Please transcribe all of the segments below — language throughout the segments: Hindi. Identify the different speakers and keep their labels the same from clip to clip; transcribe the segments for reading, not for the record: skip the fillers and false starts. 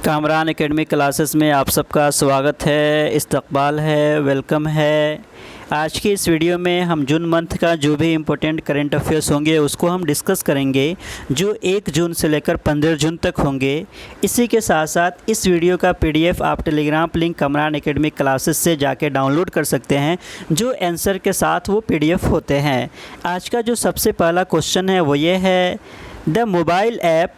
Speaker 1: कामरान एकेडमिक क्लासेस में आप सबका स्वागत है, इस्तकबाल है, वेलकम है। आज की इस वीडियो में हम जून मंथ का जो भी इम्पोर्टेंट करंट अफेयर्स होंगे उसको हम डिस्कस करेंगे, जो 1 जून से लेकर 15 जून तक होंगे। इसी के साथ साथ इस वीडियो का PDF आप Telegram link Kamran Academic classes से जाके डाउनलोड कर सकते हैं, जो आंसर के साथ वो PDF होते हैं। आज का जो सबसे पहला क्वेश्चन है वो ये है, the mobile app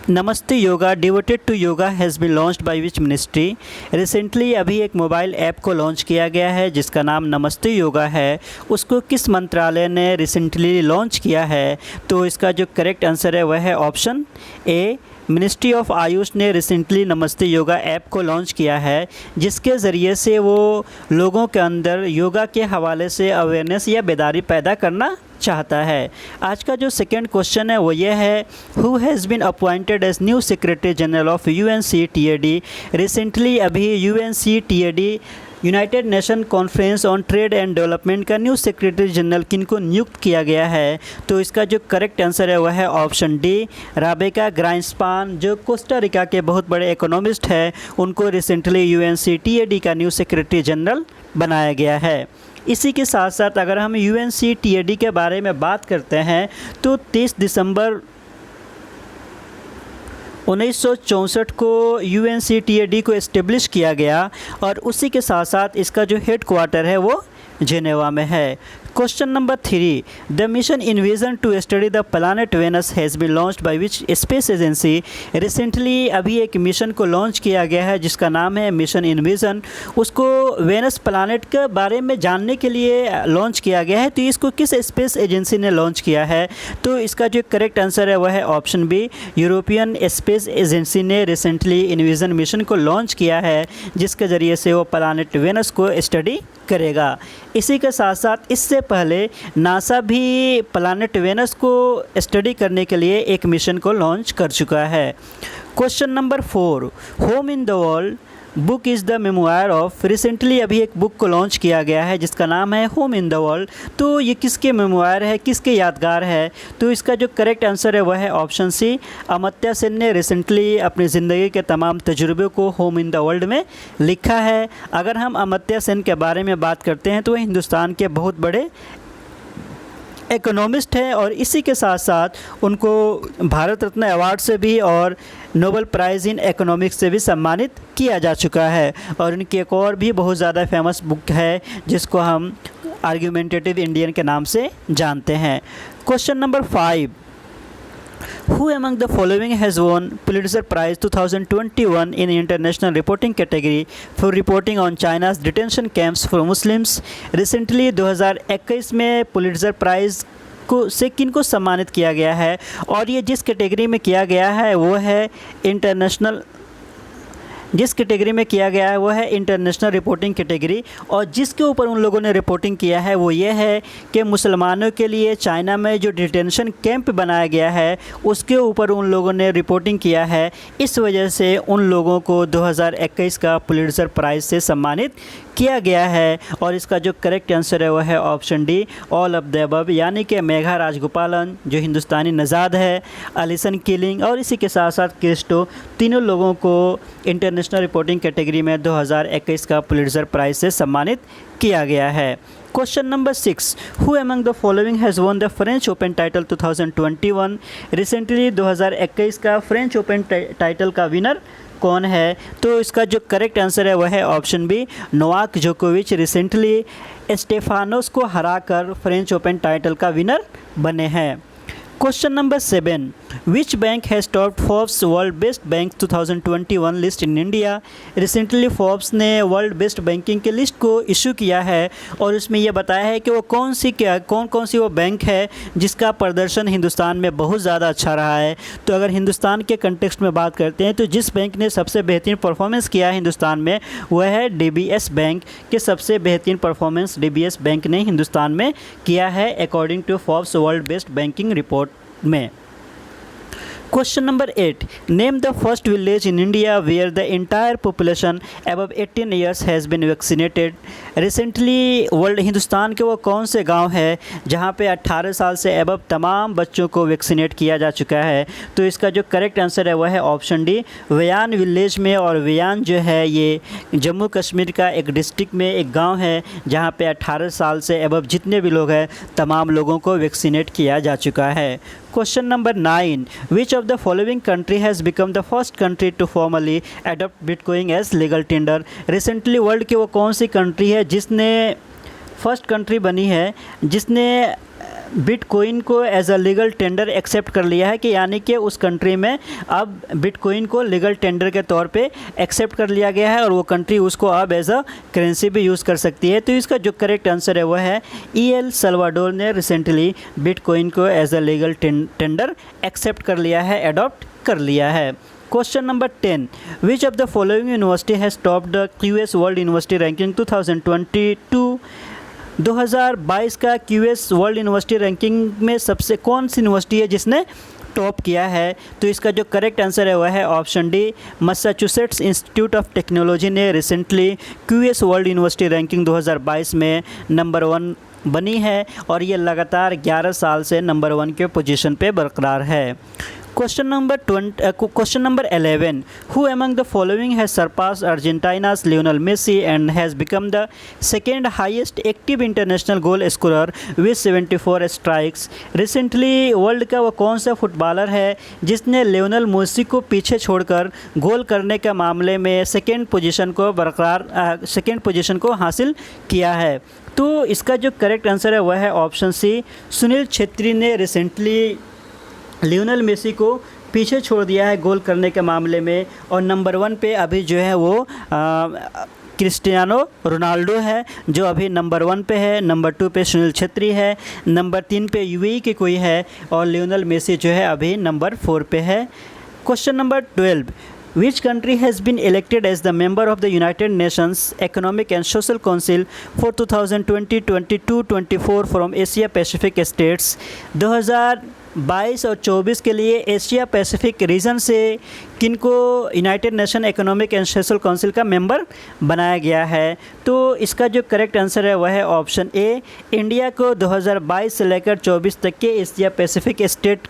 Speaker 1: Namaste yoga devoted to yoga has been launched by which ministry. Recently अभी एक मोबाइल ऐप को लॉन्च किया गया है जिसका नाम नमस्ते योगा है। उसको किस मंत्रालय ने रिसेंटली लॉन्च किया है? तो इसका जो करेक्ट आंसर है वह है option A, ministry of Ayush ने रिसेंटली नमस्ते योगा ऐप को लॉन्च किया है, जिसके ज़रिए से वो लोगों के अंदर योगा के हवाले से अवेयरनेस या बेदारी पैदा करना चाहता है। आज का जो सेकंड क्वेश्चन है वो ये है, who has been appointed as new secretary general of UNCTAD। Recently अभी UNCTAD United Nation conference on trade and development का न्यू सेक्रेटरी जनरल किनको नियुक्त किया गया है? तो इसका जो करेक्ट आंसर है वह है ऑप्शन डी, राबेका ग्राइंस्पान, जो कोस्टा रिका के बहुत बड़े इकोनॉमिस्ट है। उनको रिसेंटली UNCTAD का न्यू सेक्रेटरी जनरल बनाया गया है। इसी के साथ साथ अगर हम UNCTAD के बारे में बात करते हैं तो 30 दिसंबर 1964 को UNCTAD को इस्टेब्लिश किया गया और उसी के साथ साथ इसका जो हेड क्वार्टर है वो जेनेवा में है। Question number 3, the mission EnVision to study the planet Venus has been launched by which space agency. Recently अभी एक मिशन को लॉन्च किया गया है जिसका नाम है मिशन इन्विजन। उसको वेनस प्लानट के बारे में जानने के लिए लॉन्च किया गया है। तो इसको किस स्पेस एजेंसी ने लॉन्च किया है? तो इसका जो करेक्ट आंसर है वह है option B, European space agency ने रिसेंटली इन्विजन मिशन को लॉन्च किया है, जिसके ज़रिए से वो प्लानट वेनस को स्टडी करेगा। इसी के साथ साथ इससे पहले नासा भी प्लानट वेनस को स्टडी करने के लिए एक मिशन को लॉन्च कर चुका है। Question number 4, home in the world book is the memoir of. Recently अभी एक बुक को लॉन्च किया गया है जिसका नाम है होम इन द वर्ल्ड। तो ये किसके मेमोयर है, किसके यादगार है? तो इसका जो करेक्ट आंसर है वह है ऑप्शन सी, अमर्त्य सेन ने रिसेंटली अपनी ज़िंदगी के तमाम तजुर्बे को होम इन द वर्ल्ड में लिखा है। अगर हम अमर्त्य सेन के बारे में बात करते हैं तो वह हिंदुस्तान के बहुत बड़े इकोनॉमिस्ट है और इसी के साथ साथ उनको भारत रत्न अवार्ड से भी और नोबेल प्राइज़ इन इकोनॉमिक्स से भी सम्मानित किया जा चुका है। और उनकी एक और भी बहुत ज़्यादा फेमस बुक है जिसको हम आर्ग्यूमेंटेटिव इंडियन के नाम से जानते हैं। Question number 5, Who among the following has won Pulitzer Prize 2021 in International Reporting category for reporting on China's detention camps for Muslims? Recently 2021 में पुलिट्ज़र प्राइज़ को से किनको सम्मानित किया गया है? और ये जिस कैटेगरी में किया गया है वो है इंटरनेशनल रिपोर्टिंग कैटेगरी। और जिसके ऊपर उन लोगों ने रिपोर्टिंग किया है वो ये है कि मुसलमानों के लिए चाइना में जो डिटेंशन कैंप बनाया गया है उसके ऊपर उन लोगों ने रिपोर्टिंग किया है। इस वजह से उन लोगों को 2021 का पुलिट्ज़र प्राइज़ से सम्मानित किया गया है। और इसका जो करेक्ट आंसर है वह है option D, all of the above, यानी कि मेघा राजगोपालन जो हिंदुस्तानी नज़ाद है, अलिसन किलिंग और इसी के साथ साथ क्रिस्टो, तीनों लोगों को इंटरनेशनल रिपोर्टिंग कैटेगरी में 2021 का पुलिट्ज़र प्राइज़ से सम्मानित किया गया है। Question number 6, who among the following has won the French open title 2021। Recently 2021 का फ्रेंच ओपन टाइटल का विनर कौन है? तो इसका जो करेक्ट आंसर है वह है ऑप्शन बी, नोवाक जोकोविच रिसेंटली स्टेफानोस को हराकर फ्रेंच ओपन टाइटल का विनर बने हैं। Question number 7, which bank has topped Forbes world best bank 2021 list in India. Recently Forbes ने वर्ल्ड बेस्ट बैंकिंग के लिस्ट को इशू किया है और उसमें यह बताया है कि वो कौन कौन सी वो बैंक है जिसका प्रदर्शन हिंदुस्तान में बहुत ज़्यादा अच्छा रहा है। तो अगर हिंदुस्तान के कंटेक्स्ट में बात करते हैं तो जिस बैंक ने सबसे बेहतरीन परफॉर्मेंस किया है हिंदुस्तान में वह है DBS बैंक। के सबसे बेहतरीन परफॉर्मेंस DBS बैंक ने हिंदुस्तान में किया है according to Forbes world best banking report में। Question number 8. Name the first village in India where the entire population above 18 years has been vaccinated. Recently world Hindustan के वो कौन से गांव है जहां पे 18 साल से अबव तमाम बच्चों को वैक्सीनेट किया जा चुका है? तो इसका जो करेक्ट आंसर है वह है ऑप्शन डी, वयान विलेज में। और वयान जो है ये जम्मू कश्मीर का एक डिस्ट्रिक्ट में एक गाँव है जहाँ पे 18 साल से अबव जितने भी लोग हैं तमाम लोगों को वैक्सीनेट किया जा चुका है। Question number 9. Which of the following country has become the first country to formally adopt Bitcoin as legal tender? Recently world की वो कौन सी कंट्री है जिसने फर्स्ट कंट्री बनी है जिसने बिटकॉइन को as a legal tender accept कर लिया है, कि यानी कि उस कंट्री में अब बिटकॉइन को लीगल टेंडर के तौर पे एक्सेप्ट कर लिया गया है और वो कंट्री उसको अब एज अ करेंसी भी यूज़ कर सकती है। तो इसका जो करेक्ट आंसर है वह है एल सल्वाडोर ने रिसेंटली बिटकॉइन को as a legal tender accept कर लिया है, अडॉप्ट कर लिया है। Question number 10. Which of the following university has topped the QS World University Ranking 2022? 2022 का QS वर्ल्ड यूनिवर्सिटी रैंकिंग में सबसे कौन सी यूनिवर्सिटी है जिसने टॉप किया है? तो इसका जो करेक्ट आंसर है वह है option D, Massachusetts Institute of Technology ने recently QS world university ranking 2022 में नंबर 1 बनी है और ये लगातार 11 साल से नंबर 1 के पोजीशन पे बरकरार है। Question number 11. Who among the following has surpassed Argentina's Lionel Messi and has become the second highest active international goal scorer with 74 strikes? Recently world का वो कौन सा फुटबॉलर है जिसने लियोनेल मेसी को पीछे छोड़कर गोल करने के मामले में सेकेंड पोजीशन को हासिल किया है? तो इसका जो करेक्ट आंसर है वह है ऑप्शन सी, सुनील छेत्री ने रिसेंटली लियोनेल मेसी को पीछे छोड़ दिया है गोल करने के मामले में और नंबर 1 पे अभी जो है वो क्रिस्टियानो रोनाल्डो है जो अभी नंबर 1 पे है, नंबर 2 पे सुनील छेत्री है, नंबर 3 पे यूएई के कोई है और लियोनेल मेसी जो है अभी नंबर 4 पे है। Question number 12. Which country has been elected as the member of the United Nations Economic and Social Council for 2020-22-24 from Asia Pacific States? 2022 और 24 के लिए एशिया पैसिफिक रीजन से किनको United nation economic and social council का मेंबर बनाया गया है? तो इसका जो करेक्ट आंसर है वह है ऑप्शन ए, इंडिया को 2022 से लेकर 24 तक के एशिया पैसिफिक स्टेट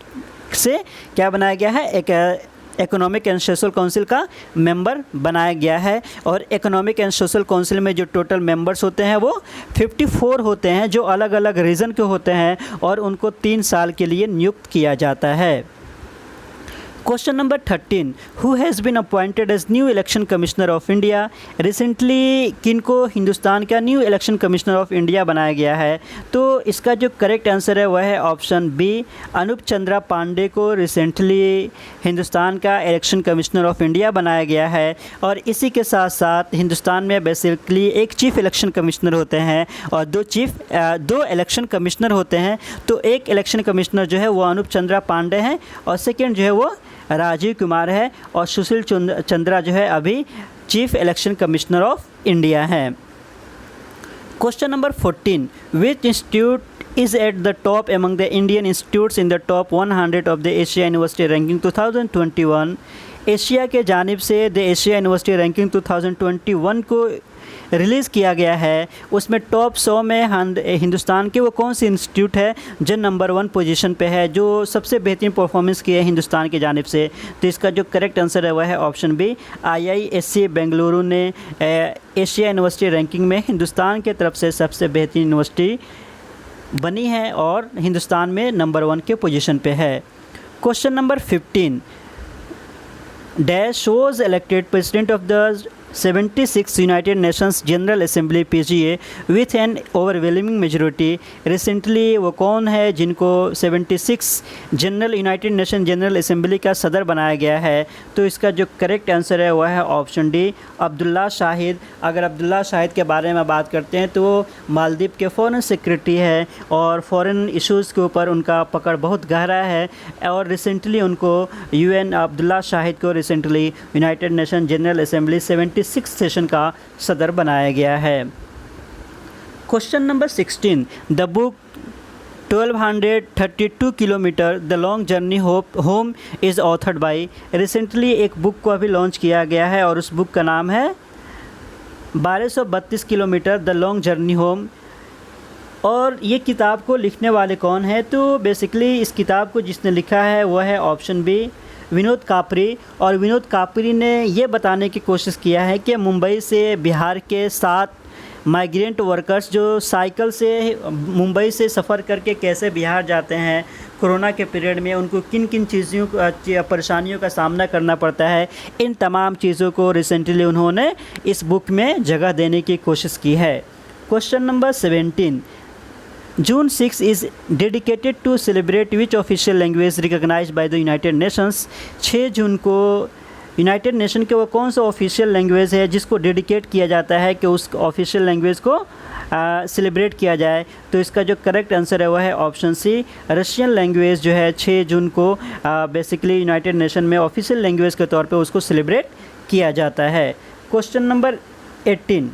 Speaker 1: से क्या बनाया गया है, एक इकोनॉमिक एंड सोशल काउंसिल का मेंबर बनाया गया है। और इकोनॉमिक एंड सोशल काउंसिल में जो टोटल मेंबर्स होते हैं वो 54 होते हैं जो अलग अलग रीजन के होते हैं और उनको 3 साल के लिए नियुक्त किया जाता है। Question number 13. Who has been appointed as new election commissioner of India? Recently किनको हिंदुस्तान का new election commissioner of India बनाया गया है? तो इसका जो करेक्ट आंसर है वह है ऑप्शन बी, अनूप चंद्रा पांडे को रिसेंटली हिंदुस्तान का इलेक्शन कमिश्नर ऑफ इंडिया बनाया गया है। और इसी के साथ साथ हिंदुस्तान में बेसिकली एक चीफ इलेक्शन कमिश्नर होते हैं और दो इलेक्शन कमिश्नर होते हैं। तो एक इलेक्शन कमिश्नर जो है वो अनूप चंद्रा पांडे हैं और सेकेंड जो है वो राजीव कुमार है और सुशील चंद्रा जो है अभी chief election commissioner of India है। Question number 14. Which institute is at the top among the Indian institutes in the top 100 of the Asia University Ranking 2021? Asia के जानिब से द एशिया यूनिवर्सिटी रैंकिंग 2021 को रिलीज़ किया गया है। उसमें टॉप 100 में हिंदुस्तान के वो कौन सी इंस्टीट्यूट है जो नंबर 1 पोजीशन पे है, जो सबसे बेहतरीन परफॉर्मेंस की है हिंदुस्तान की जानिब से? तो इसका जो करेक्ट आंसर है वह है ऑप्शन बी, IISc बेंगलुरु ने एशिया यूनिवर्सिटी रैंकिंग में हिंदुस्तान की तरफ से सबसे बेहतरीन यूनिवर्सिटी बनी है और हिंदुस्तान में नंबर 1 के पोजीशन पे है। Question number 15. Dash was elected president of the 76 United Nations General Assembly PGA with an overwhelming majority. Recently वो कौन है जिनको 76 यूनाइटेड नेशन जनरल असेंबली का सदर बनाया गया है? तो इसका जो करेक्ट आंसर है वह है ऑप्शन डी, अब्दुल्ला शाहिद। अगर अब्दुल्ला शाहिद के बारे में बात करते हैं तो वो मालदीव के फॉरेन सेक्रेटरी है और फॉरेन इश्यूज़ के ऊपर उनका पकड़ बहुत गहरा है और रिसेंटली उनको अब्दुल्ला शाहिद को recently United Nation general assembly 76 session का सदर बनाया गया है। Question number 16. The book 1232 kilometre the long journey home is authored by. Recently एक बुक को अभी लॉन्च किया गया है और उस बुक का नाम है 1232 kilometre the long journey home. और ये किताब को लिखने वाले कौन है? तो बेसिकली इस किताब को जिसने लिखा है वह है ऑप्शन बी, विनोद कापरी। और विनोद कापरी ने ये बताने की कोशिश किया है कि मुंबई से बिहार के 7 माइग्रेंट वर्कर्स जो साइकिल से मुंबई से सफ़र करके कैसे बिहार जाते हैं कोरोना के पीरियड में, उनको किन किन चीज़ों परेशानियों का सामना करना पड़ता है, इन तमाम चीज़ों को रिसेंटली उन्होंने इस बुक में जगह देने की कोशिश की है। Question number 17, June 6 is dedicated to celebrate which official language recognized by the United Nations। 6 जून को यूनाइटेड नेशन के वो कौन सा ऑफिशियल लैंग्वेज है जिसको डेडिकेट किया जाता है कि उस ऑफिशियल लैंग्वेज को सेलिब्रेट किया जाए? तो इसका जो करेक्ट आंसर है वह है ऑप्शन सी, रशियन लैंग्वेज जो है 6 जून को बेसिकली यूनाइटेड नेशन में ऑफिशियल लैंग्वेज के तौर पे उसको सेलिब्रेट किया जाता है। Question number 18,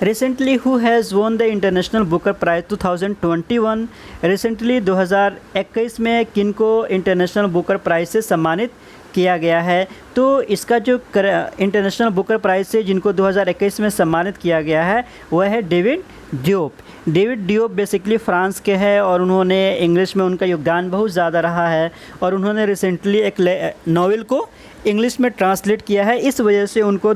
Speaker 1: recently who has won the international Booker prize 2021। Recently 2021 में किन को इंटरनेशनल बुकर प्राइज़ से सम्मानित किया गया है? तो इसका जो इंटरनेशनल बुकर प्राइज़ से जिनको 2021 में सम्मानित किया गया है वह है David Diop. David Diop basically France के हैं और उन्होंने इंग्लिश में उनका योगदान बहुत ज़्यादा रहा है और उन्होंने रिसेंटली एक नॉवेल को इंग्लिश में ट्रांसलेट किया है। इस वजह से उनको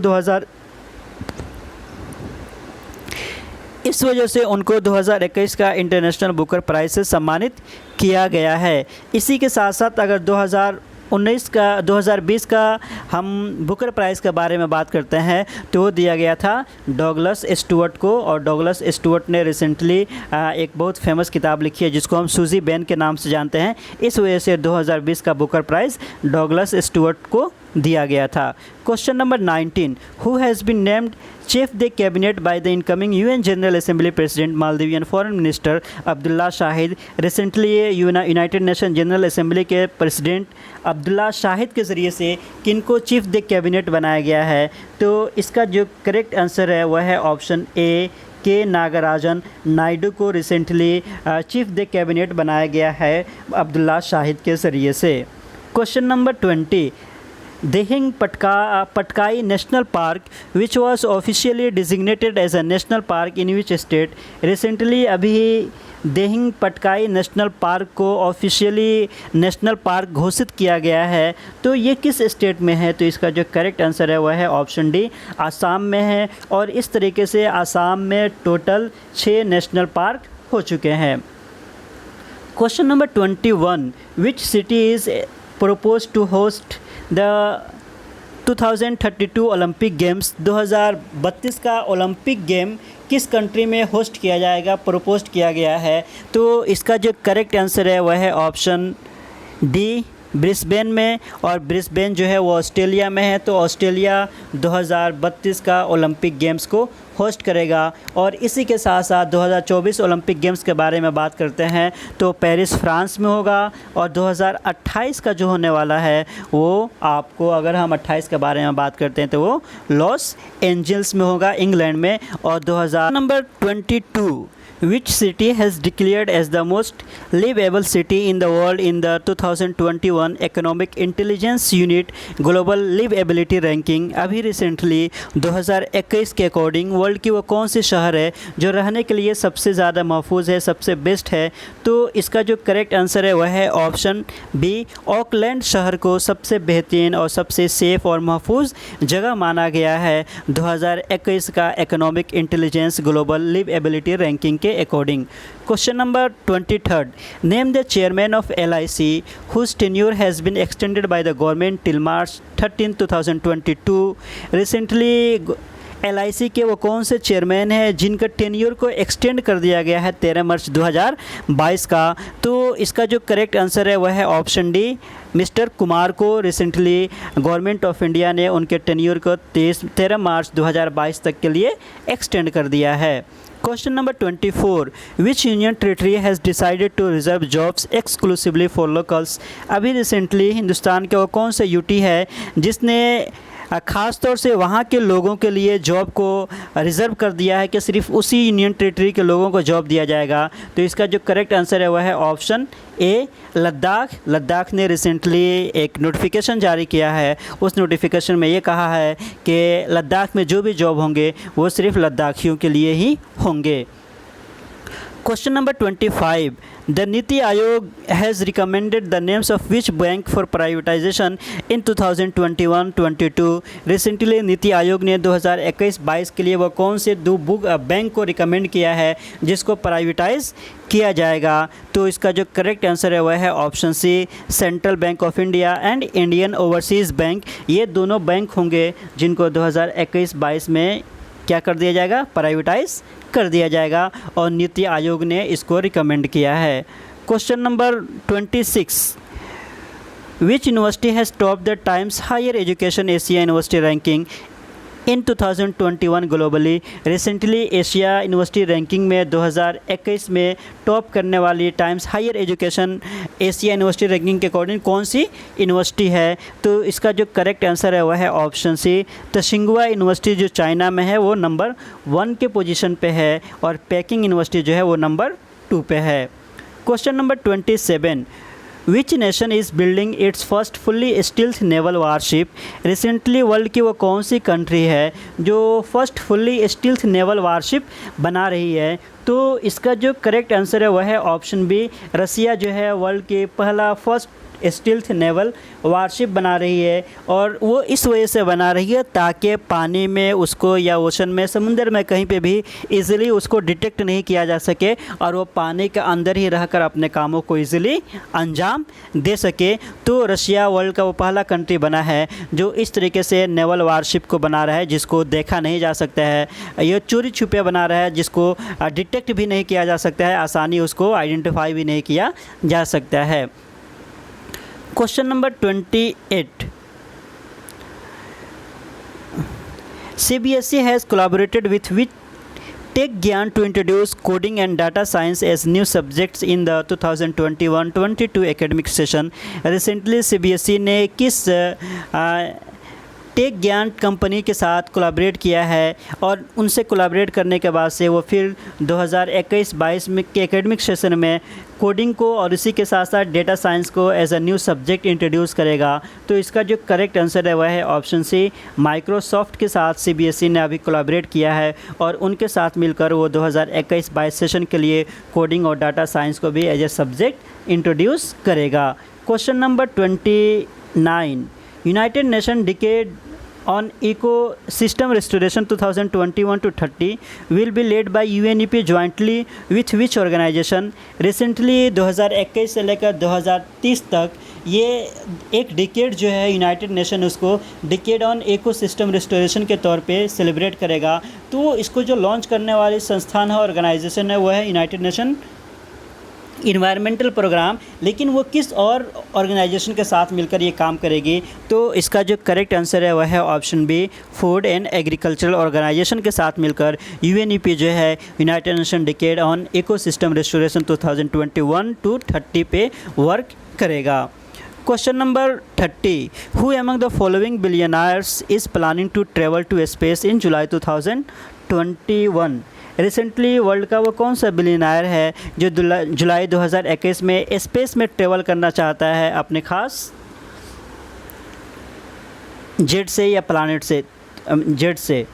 Speaker 1: 2021 का इंटरनेशनल बुकर प्राइज़ से सम्मानित किया गया है। इसी के साथ साथ अगर 2020 का हम बुकर प्राइज़ के बारे में बात करते हैं तो वो दिया गया था डगलस स्टुअर्ट को। और डगलस स्टुअर्ट ने रिसेंटली एक बहुत फेमस किताब लिखी है जिसको हम सूजी बेन के नाम से जानते हैं। इस वजह से 2020 का बुकर प्राइज़ डगलस स्टुअर्ट को दिया गया था। Question number 19, who has been named chief the cabinet by the incoming UN general assembly president Maldivian foreign minister Abdulla Shahid. Recently United Nation general assembly के प्रेसिडेंट अब्दुल्ला शाहिद के ज़रिए से किनको चीफ द कैबिनेट बनाया गया है? तो इसका जो करेक्ट आंसर है वह है ऑप्शन ए, के नागराजन नायडू को रिसेंटली चीफ द कैबिनेट बनाया गया है अब्दुल्ला शाहिद के ज़रिए से। Question number 20, Dehing Patkai National Park, which was officially designated as a national park in which state? Recently अभी देहिंग पटकाई नेशनल पार्क को ऑफिशियली नेशनल पार्क घोषित किया गया है, तो ये किस स्टेट में है? तो इसका जो करेक्ट आंसर है वह है ऑप्शन डी, आसाम में है। और इस तरीके से आसाम में टोटल 6 नेशनल पार्क हो चुके हैं। Question number 21, which city is proposed to host the 2032 Olympic games? 2032 का ओलंपिक गेम किस कंट्री में होस्ट किया जाएगा प्रपोज किया गया है? तो इसका जो करेक्ट आंसर है वह है ऑप्शन डी, ब्रिस्बेन में। और ब्रिस्बेन जो है वो ऑस्ट्रेलिया में है, तो ऑस्ट्रेलिया 2032 का ओलंपिक गेम्स को होस्ट करेगा। और इसी के साथ साथ 2024 ओलंपिक गेम्स के बारे में बात करते हैं तो पेरिस फ्रांस में होगा। और 2028 का जो होने वाला है वो आपको, अगर हम 28 के बारे में बात करते हैं तो वो लॉस एंजल्स में होगा, इंग्लैंड में। और 2000 number 22, Which city has declared as the most livable city in the world in the 2021 Economic Intelligence Unit Global Livability Ranking? अभी रिसेंटली 2021 के अकॉर्डिंग वर्ल्ड की वो कौन सी शहर है जो रहने के लिए सबसे ज़्यादा महफूज है, सबसे बेस्ट है? तो इसका जो करेक्ट आंसर है वह है ऑप्शन बी, ऑकलैंड शहर को सबसे बेहतरीन और सबसे सेफ़ और महफूज जगह माना गया है 2021 का economic intelligence global liveability ranking के according. Question number 23, name the chairman of LIC whose tenure has been extended by the government till March 13, 2022। Recently LIC के वो कौन से चेयरमैन हैं जिनका टेन्योर को एक्सटेंड कर दिया गया है 13 मार्च 2022 का? तो इसका जो करेक्ट आंसर है वह है ऑप्शन डी, मिस्टर कुमार को रिसेंटली गवर्नमेंट ऑफ इंडिया ने उनके टेन्योर को 13 मार्च 2022 तक के लिए एक्सटेंड कर दिया है। Question number 24, which union territory has decided to reserve jobs exclusively for locals? अभी रिसेंटली हिंदुस्तान के वो कौन से यूटी है जिसने ख़ास तौर से वहाँ के लोगों के लिए जॉब को रिज़र्व कर दिया है कि सिर्फ उसी यूनियन टेरिटरी के लोगों को जॉब दिया जाएगा। तो इसका जो करेक्ट आंसर है वह है ऑप्शन ए लद्दाख। लद्दाख ने रिसेंटली एक नोटिफिकेशन जारी किया है, उस नोटिफिकेशन में ये कहा है कि लद्दाख में जो भी जॉब होंगे वो सिर्फ लद्दाखियों के लिए ही होंगे। Question number 25. The Niti Aayog has recommended the names of which bank for privatization in 2021-22. Recently NITI Aayog ने 2021-22 के लिए वो कौन से दो बैंक को रिकमेंड किया है जिसको प्राइवेटाइज किया जाएगा। तो इसका जो करेक्ट आंसर है वह है option C central bank of India and Indian overseas bank. ये दोनों बैंक होंगे जिनको 2021-22 में क्या कर दिया जाएगा, प्राइवेटाइज कर दिया जाएगा, और नीति आयोग ने इसको रिकमेंड किया है। Question number 26. Which university has top the Times Higher Education Asia university ranking in 2021 globally. Recently Asia university ranking में 2021 में टॉप करने वाली Times Higher Education Asia university ranking के अकॉर्डिंग कौन सी यूनिवर्सिटी है। तो इसका जो करेक्ट आंसर है वह है ऑप्शन सी तशिंगवा यूनिवर्सिटी, जो चाइना में है वो नंबर 1 के पोजीशन पे है, और पेकिंग यूनिवर्सिटी जो है वो नंबर 2 पे है। Question number 27. Which nation is building it's first fully stealth naval warship. Recently world की वो कौन सी कंट्री है जो first fully stealth naval warship बना रही है। तो इसका जो करेक्ट आंसर है वह है ऑप्शन बी रसिया जो है वर्ल्ड के पहला फर्स्ट स्टील्थ नेवल वारशिप बना रही है, और वो इस वजह से बना रही है ताकि पानी में उसको या ओशन में समुंदर में कहीं पे भी इजीली उसको डिटेक्ट नहीं किया जा सके, और वो पानी के अंदर ही रहकर अपने कामों को इजीली अंजाम दे सके। तो रशिया वर्ल्ड का वो पहला कंट्री बना है जो इस तरीके से नेवल वारशिप को बना रहा है जिसको देखा नहीं जा सकता है, ये चोरी छुपे बना रहा है जिसको डिटेक्ट भी नहीं किया जा सकता है, आसानी उसको आइडेंटिफाई भी नहीं किया जा सकता है। Question number 28. CBSE has collaborated with which Tech Gyan to introduce coding and data science as new subjects in the 2021-22 academic session. Recently CBSE ने किस टेक ज्ञान कंपनी के साथ कोलैबोरेट किया है, और उनसे कोलैबोरेट करने के बाद से वो फिर 2021-22 में के एकेडमिक सेशन में कोडिंग को और इसी के साथ साथ डेटा साइंस को as a new subject introduce करेगा। तो इसका जो करेक्ट आंसर है वह है ऑप्शन सी माइक्रोसॉफ्ट के साथ सीबीएसई ने अभी कोलैबोरेट किया है, और उनके साथ मिलकर वो 2021-22 सेशन के लिए कोडिंग और डाटा साइंस को भी एज ए सब्जेक्ट इंट्रोड्यूस करेगा। Question number 29. United Nations Decade on Ecosystem Restoration 2021-30 will be led by UNEP jointly with which organization। Recently 2021 से लेकर 2030 तक ये एक डिकेड जो है यूनाइटेड नेशन उसको डिकेड ऑन इकोसिस्टम रिस्टोरेशन के तौर पे सेलिब्रेट करेगा। तो इसको जो लॉन्च करने वाली संस्थान है, ऑर्गेनाइजेशन है, वो है यूनाइटेड नेशन इन्वायरमेंटल प्रोग्राम, लेकिन वो किस और ऑर्गेनाइजेशन के साथ मिलकर ये काम करेगी। तो इसका जो करेक्ट आंसर है वह है option B food and agricultural organization के साथ मिलकर यूएनईपी जो है United Nation decade on ecosystem restoration 2021-30 पे वर्क करेगा। Question number 30. Who among the following billionaires is planning to travel to space in July 2021। Recently world का वो कौन सा बिलियनर है जो जुलाई 2021 में स्पेस में ट्रेवल करना चाहता है अपने ख़ास जेट से या प्लानेट से, जेट से।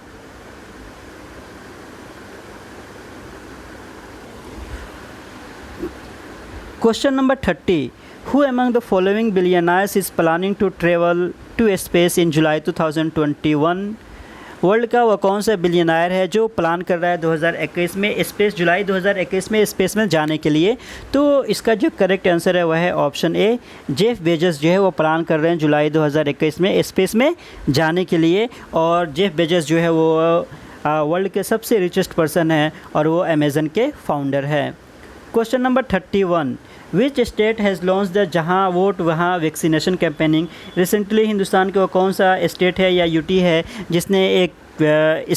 Speaker 1: Question number 30. Who among the following billionaires is planning to travel to space in July 2021? World का वो कौन सा बिलियनर है जो प्लान कर रहा है 2021 में स्पेस, जुलाई 2021 में स्पेस में जाने के लिए। तो इसका जो करेक्ट आंसर है वह है ऑप्शन ए जेफ बेजोस जो है वो प्लान कर रहे हैं जुलाई 2021 में स्पेस में जाने के लिए, और जेफ बेजोस जो है वो वर्ल्ड के सबसे रिचेस्ट पर्सन है और वो अमेज़न के फाउंडर है। Question number 31. Which state has launch the जहाँ वोट वहाँ वैक्सीनेशन कैंपेनिंग। रिसेंटली हिंदुस्तान का कौन सा स्टेट है या यूटी है जिसने एक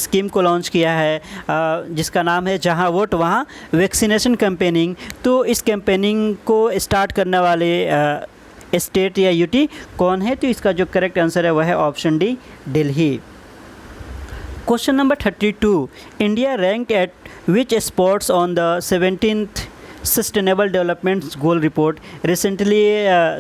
Speaker 1: स्कीम को लॉन्च किया है जिसका नाम है जहाँ वोट वहाँ वैक्सीनेशन कैंपेनिंग। तो इस कैंपेनिंग को स्टार्ट करने वाले स्टेट या यूटी कौन है? तो इसका जो करेक्ट आंसर है वह है option D, Delhi. Question number 32, India ranked eight which spots on the 17th sustainable development goal report. Recently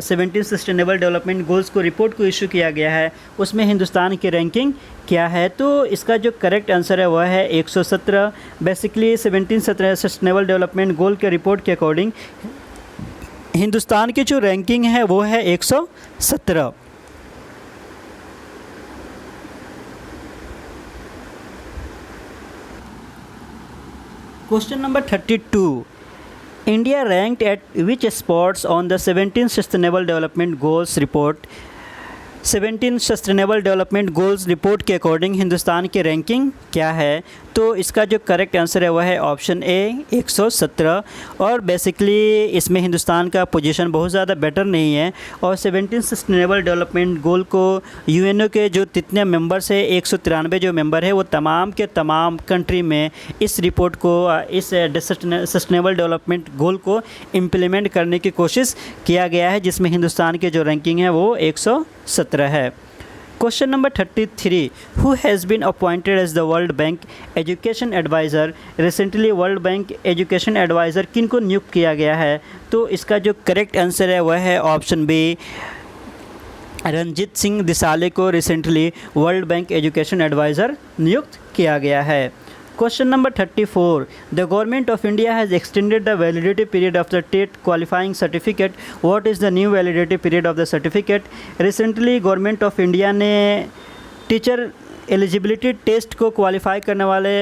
Speaker 1: 17 sustainable development goals को रिपोर्ट को इशू किया गया है, उसमें हिंदुस्तान की रैंकिंग क्या है? तो इसका जो करेक्ट आंसर है वह है 117। बेसिकली 17 सस्टेनेबल डेवलपमेंट गोल के रिपोर्ट के अकॉर्डिंग हिंदुस्तान की जो रैंकिंग है वो है 117। Question number 32, India ranked at which spots on the 17 Sustainable Development Goals report? 17 sustainable development goals report के अकॉर्डिंग हिंदुस्तान की रैंकिंग क्या है? तो इसका जो करेक्ट आंसर है वह है ऑप्शन ए, 117। और बेसिकली इसमें हिंदुस्तान का पोजीशन बहुत ज़्यादा बेटर नहीं है। और 17 सस्टेनेबल डेवलपमेंट गोल को यूएनओ के जो जितने मेंबर्स है 193 जो मेंबर है वो तमाम के तमाम कंट्री में इस रिपोर्ट को, इस सस्टेनेबल डेवलपमेंट गोल को इम्प्लीमेंट करने की कोशिश किया गया है, जिसमें हिंदुस्तान की जो रैंकिंग है वो 117 है। Question number 33, who has been appointed as the World Bank education adviser. Recently World Bank education adviser किन को नियुक्त किया गया है? तो इसका जो करेक्ट आंसर है वह है ऑप्शन बी, रंजीत सिंह दिसाले को recently World Bank education adviser नियुक्त किया गया है। Question number 34, the government of India has extended the validity period of the TET qualifying certificate. What is the new validity period of the certificate? Recently government of India ने टीचर एलिजिबिलिटी टेस्ट को क्वालिफाई करने वाले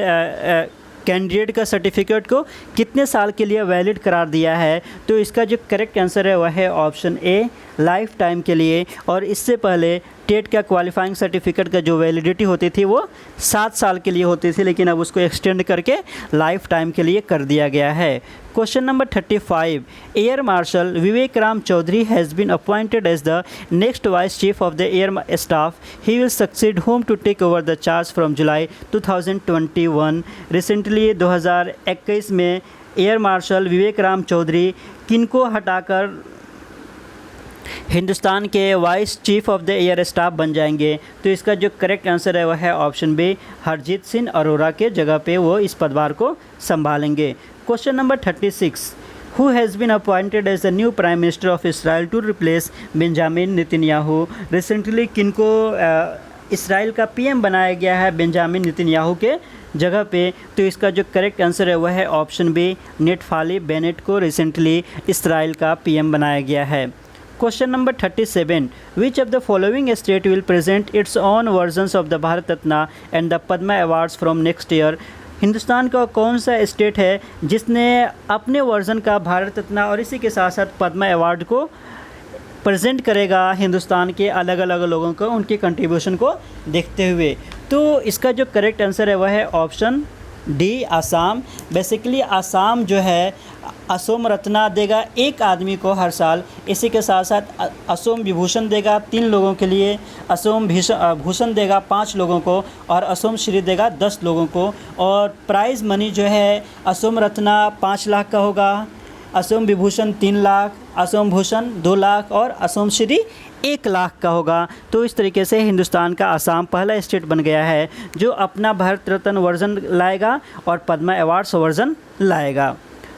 Speaker 1: कैंडिडेट का सर्टिफिकेट को कितने साल के लिए वैलिड करार दिया है? तो इसका जो करेक्ट आंसर है वह है ऑप्शन ए, लाइफ टाइम के लिए। और इससे पहले टेट का क्वालिफाइंग सर्टिफिकेट का जो वैलिडिटी होती थी वो 7 साल के लिए होती थी, लेकिन अब उसको एक्सटेंड करके लाइफ टाइम के लिए कर दिया गया है। Question number 35, Air Marshal Vivek Ram Chaudhari has been appointed as the next vice chief of the air staff. He will succeed home to take over the charge from July 2021। Recently 2021 में एयर मार्शल विवेक राम चौधरी किनको हटाकर हिंदुस्तान के vice chief of the air staff बन जाएंगे? तो इसका जो करेक्ट आंसर है वह है ऑप्शन बी, हरजीत सिंह अरोरा के जगह पे वो इस पदभार को संभालेंगे। Question number 36, who has been appointed as the new prime minister of Israel to replace Benjamin Netanyahu. Recently किनको इसराइल का पीएम बनाया गया है बेंजामिन नेतन्याहू के जगह पे? तो इसका जो करेक्ट आंसर है वह है ऑप्शन बी, नेटफाली बेनेट को रिसेंटली इसराइल का पीएम बनाया गया है। Question number 37, which of the following state will present its own versions of the Bharat Ratna and the Padma awards from next year. Hindustan का कौन सा स्टेट है जिसने अपने वर्जन का भारत रत्ना और इसी के साथ साथ पद्मा अवार्ड को प्रेजेंट करेगा हिंदुस्तान के अलग अलग लोगों को, उनके कंट्रीब्यूशन को देखते हुए? तो इसका जो करेक्ट आंसर है वह है option D, Assam. Basically Assam जो है असोम रत्ना देगा एक आदमी को हर साल, इसी के साथ साथ असोम विभूषण देगा 3 लोगों के लिए, असोम भूषण देगा 5 लोगों को और असोम श्री देगा 10 लोगों को। और प्राइज़ मनी जो है असोम रत्ना 5 लाख का होगा, असोम विभूषण 3 लाख, असोम भूषण 2 लाख और असोम श्री 1 लाख का होगा। तो इस तरीके से हिंदुस्तान का आसाम पहला स्टेट बन गया है जो अपना भारत रत्न वर्जन लाएगा और पद्मा अवार्ड्स वर्जन लाएगा।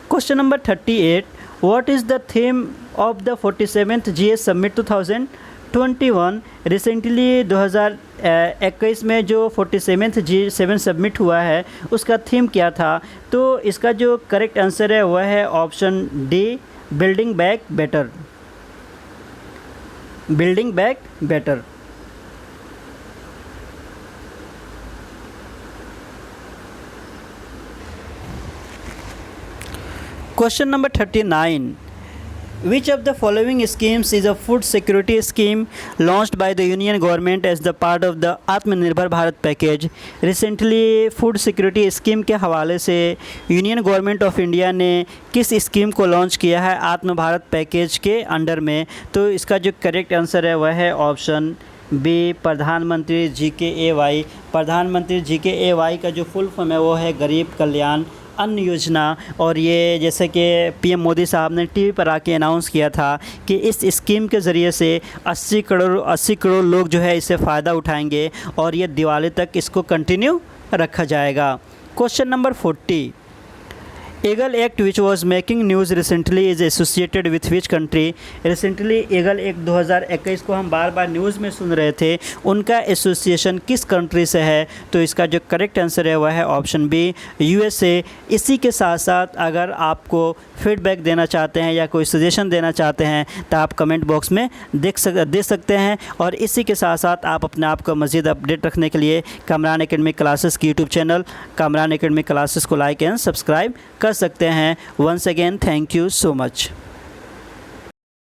Speaker 1: Question number 38, what is the theme of the 47th GS summit 2021। Recently 2021 में जो 47th G7 समिट हुआ है उसका थीम क्या था? तो इसका जो करेक्ट आंसर है वह है option D, building back better. Building back better. Question number 39, which of the following schemes is a food security scheme launched by the union government as the part of the आत्मनिर्भर Bharat package. Recently food security scheme के हवाले से यूनियन गवर्नमेंट ऑफ इंडिया ने किस स्कीम को लॉन्च किया है आत्म भारत पैकेज के अंडर में? तो इसका जो करेक्ट आंसर है वह है ऑप्शन बी, प्रधानमंत्री GKAY। प्रधानमंत्री GKAY का जो फुल फॉर्म है वो है गरीब कल्याण अन्न योजना, और ये जैसे कि पीएम मोदी साहब ने टीवी पर आके अनाउंस किया था कि इस स्कीम के ज़रिए से 80 करोड़ लोग जो है इससे फ़ायदा उठाएंगे और ये दिवाली तक इसको कंटिन्यू रखा जाएगा। Question number 40, eagle act which was making news recently is associated with which country. Recently eagle act 2021 को हम बार बार न्यूज़ में सुन रहे थे, उनका एसोसिएशन किस कंट्री से है? तो इसका जो करेक्ट आंसर है वह है ऑप्शन बी, यूएसए। इसी के साथ साथ अगर आपको फीडबैक देना चाहते हैं या कोई सजेशन देना चाहते हैं तो आप कमेंट बॉक्स में दे सकते हैं। और इसी के साथ साथ आप अपने आप को मज़ीद अपडेट रखने के लिए कामरान एकेडमिक क्लासेस की YouTube channel Kamran Academic Classes को लाइक एंड सब्सक्राइब कर सकते हैं। Once again thank you so much.